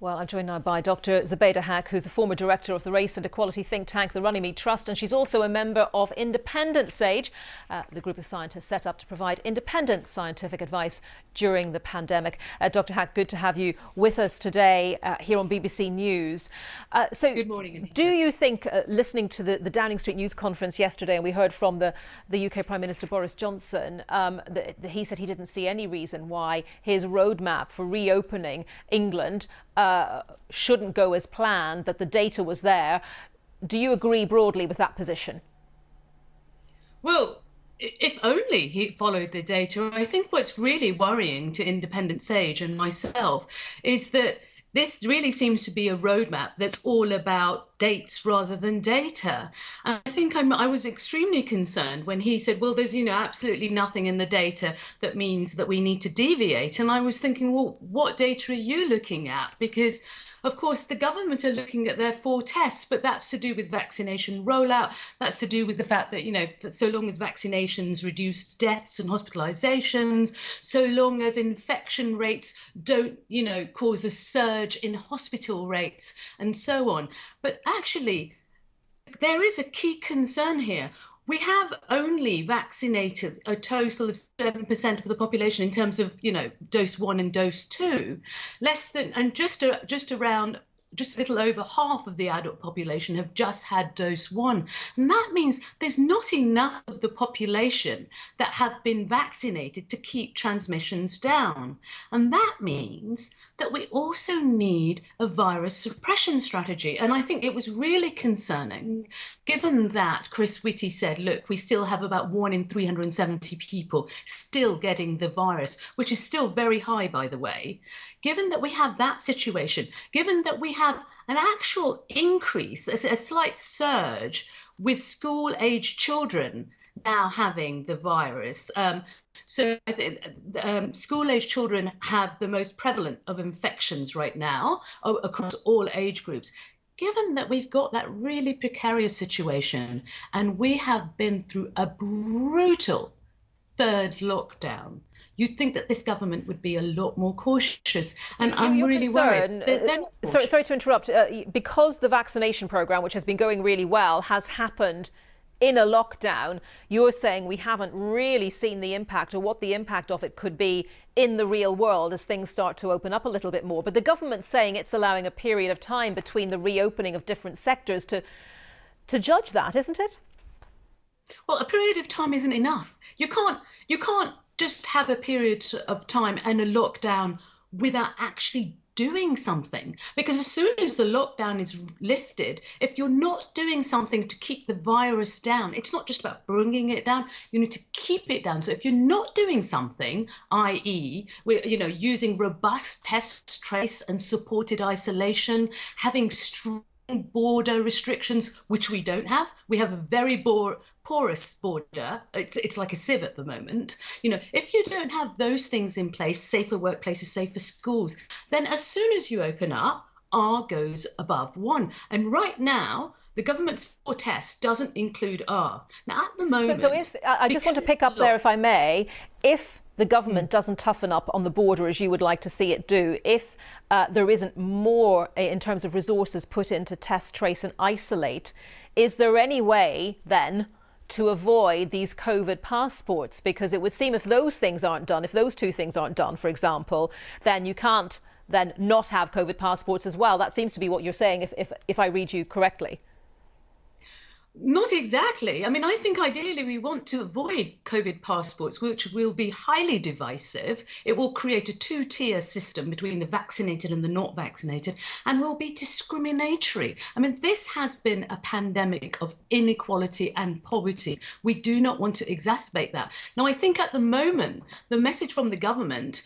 Well, I'm joined now by Dr. Zubaida Haque, who's a former director of the race and equality think tank, the Runnymede Trust, and she's also a member of Independent Sage, the group of scientists set up to provide independent scientific advice during the pandemic. Dr. Haque, good to have you with us today here on BBC News. Good morning, Anita. Do you think, listening to the Downing Street news conference yesterday, and we heard from the UK Prime Minister Boris Johnson, he said he didn't see any reason why his roadmap for reopening England shouldn't go as planned, that the data was there. Do you agree broadly with that position? Well, if only he followed the data. I think what's really worrying to Independent Sage and myself is that this really seems to be a roadmap that's all about dates rather than data. And I think I was extremely concerned when he said, well, there's, absolutely nothing in the data that means that we need to deviate. And I was thinking, well, what data are you looking at? Because of course, the government are looking at their 4 tests, but that's to do with vaccination rollout. That's to do with the fact that, so long as vaccinations reduce deaths and hospitalizations, so long as infection rates don't, cause a surge in hospital rates and so on. But actually, there is a key concern here. We have only vaccinated a total of 7% of the population in terms of, dose 1 and dose 2, just a little over half of the adult population have just had dose 1. And that means there's not enough of the population that have been vaccinated to keep transmissions down. And that means that we also need a virus suppression strategy. And I think it was really concerning, given that Chris Whitty said, look, we still have about 1 in 370 people still getting the virus, which is still very high, by the way. Given that we have that situation, given that we have an actual increase, a slight surge with school-aged children now having the virus. So school-aged children have the most prevalent of infections right now across all age groups. Given that we've got that really precarious situation and we have been through a brutal 3rd lockdown, you'd think that this government would be a lot more cautious. And I'm really worried. Sorry to interrupt. Because the vaccination programme, which has been going really well, has happened in a lockdown, you're saying we haven't really seen the impact or what the impact of it could be in the real world as things start to open up a little bit more. But the government's saying it's allowing a period of time between the reopening of different sectors to judge that, isn't it? Well, a period of time isn't enough. You can't just have a period of time and a lockdown without actually doing something. Because as soon as the lockdown is lifted, if you're not doing something to keep the virus down, it's not just about bringing it down, you need to keep it down. So if you're not doing something, i.e., we're using robust test, trace and supported isolation, having strong border restrictions, which we don't have. We have a very porous border. It's like a sieve at the moment. If you don't have those things in place, safer workplaces, safer schools, then as soon as you open up, R goes above 1. And right now, the government's 4 tests doesn't include R. Now, at the moment... So if I just want to pick up there, if I may, if the government doesn't toughen up on the border as you would like to see it do, if there isn't more in terms of resources put into test, trace and isolate, is there any way then to avoid these COVID passports? Because it would seem if those things aren't done, if those 2 things aren't done, for example, then you can't then not have COVID passports as well. That seems to be what you're saying, if I read you correctly. Not exactly. I mean, I think ideally we want to avoid COVID passports, which will be highly divisive. It will create a 2-tier system between the vaccinated and the not vaccinated and will be discriminatory. I mean, this has been a pandemic of inequality and poverty. We do not want to exacerbate that. Now, I think at the moment, the message from the government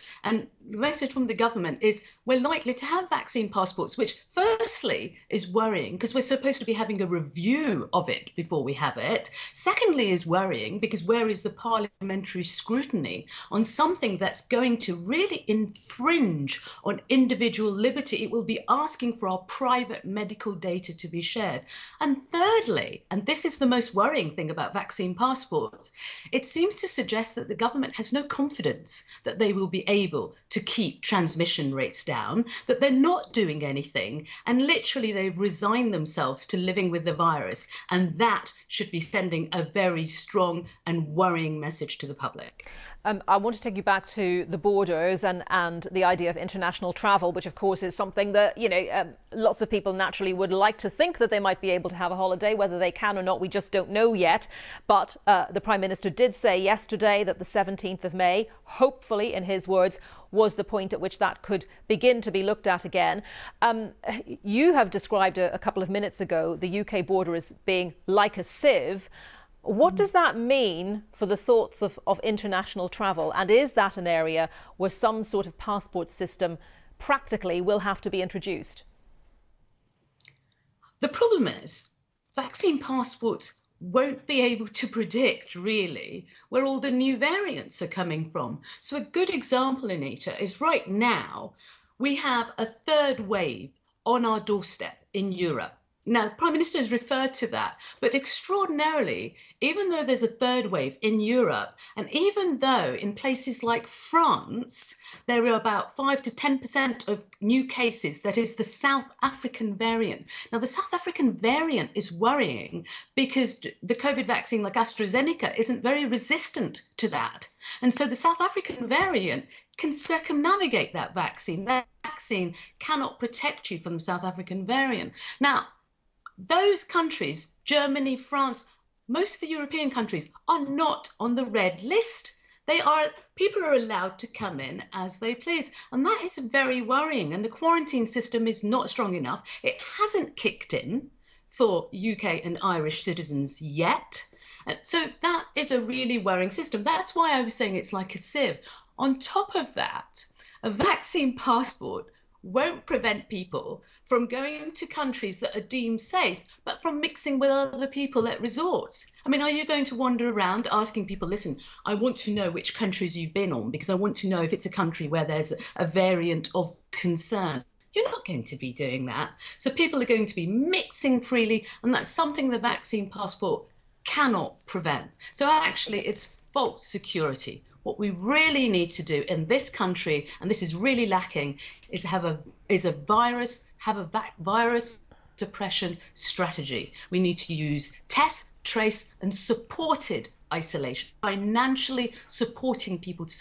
is we're likely to have vaccine passports, which firstly is worrying because we're supposed to be having a review of it before we have it. Secondly is worrying because where is the parliamentary scrutiny on something that's going to really infringe on individual liberty? It will be asking for our private medical data to be shared. And thirdly, and this is the most worrying thing about vaccine passports, it seems to suggest that the government has no confidence that they will be able to to keep transmission rates down, that they're not doing anything, and literally they've resigned themselves to living with the virus. And that should be sending a very strong and worrying message to the public. I want to take you back to the borders and the idea of international travel, which of course is something that, lots of people naturally would like to think that they might be able to have a holiday. Whether they can or not, we just don't know yet. But the Prime Minister did say yesterday that the 17th of May, hopefully, in his words, was the point at which that could begin to be looked at again. You have described a couple of minutes ago the UK border as being like a sieve. What does that mean for the thoughts of international travel? And is that an area where some sort of passport system practically will have to be introduced? The problem is vaccine passports won't be able to predict really where all the new variants are coming from. So a good example, Anita, is right now we have a third wave on our doorstep in Europe. Now, the Prime Minister has referred to that, but extraordinarily, even though there's a third wave in Europe, and even though in places like France, there are about 5 to 10% of new cases, that is the South African variant. Now, the South African variant is worrying because the COVID vaccine like AstraZeneca isn't very resistant to that. And so the South African variant can circumnavigate that vaccine. That vaccine cannot protect you from the South African variant. Now, those countries, Germany, France, most of the European countries are not on the red list. People are allowed to come in as they please. And that is very worrying. And the quarantine system is not strong enough. It hasn't kicked in for UK and Irish citizens yet. So that is a really worrying system. That's why I was saying it's like a sieve. On top of that, a vaccine passport won't prevent people from going to countries that are deemed safe, but from mixing with other people at resorts. I mean, are you going to wander around asking people, listen, I want to know which countries you've been on because I want to know if it's a country where there's a variant of concern? You're not going to be doing that. So people are going to be mixing freely, and that's something the vaccine passport cannot prevent. So actually, it's false security. What we really need to do in this country, and this is really lacking, is have a virus suppression strategy. We need to use test, trace, and supported isolation, financially supporting people to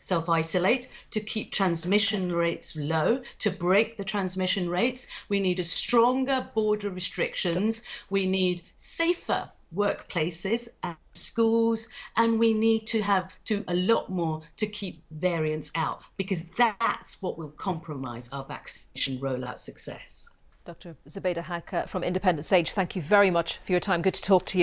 self-isolate, to keep transmission rates low, to break the transmission rates. We need a stronger border restrictions. We need safer workplaces and schools, and we need to do a lot more to keep variants out, because that's what will compromise our vaccination rollout success. Dr. Zubaida Haque from Independent Sage, thank you very much for your time. Good to talk to you.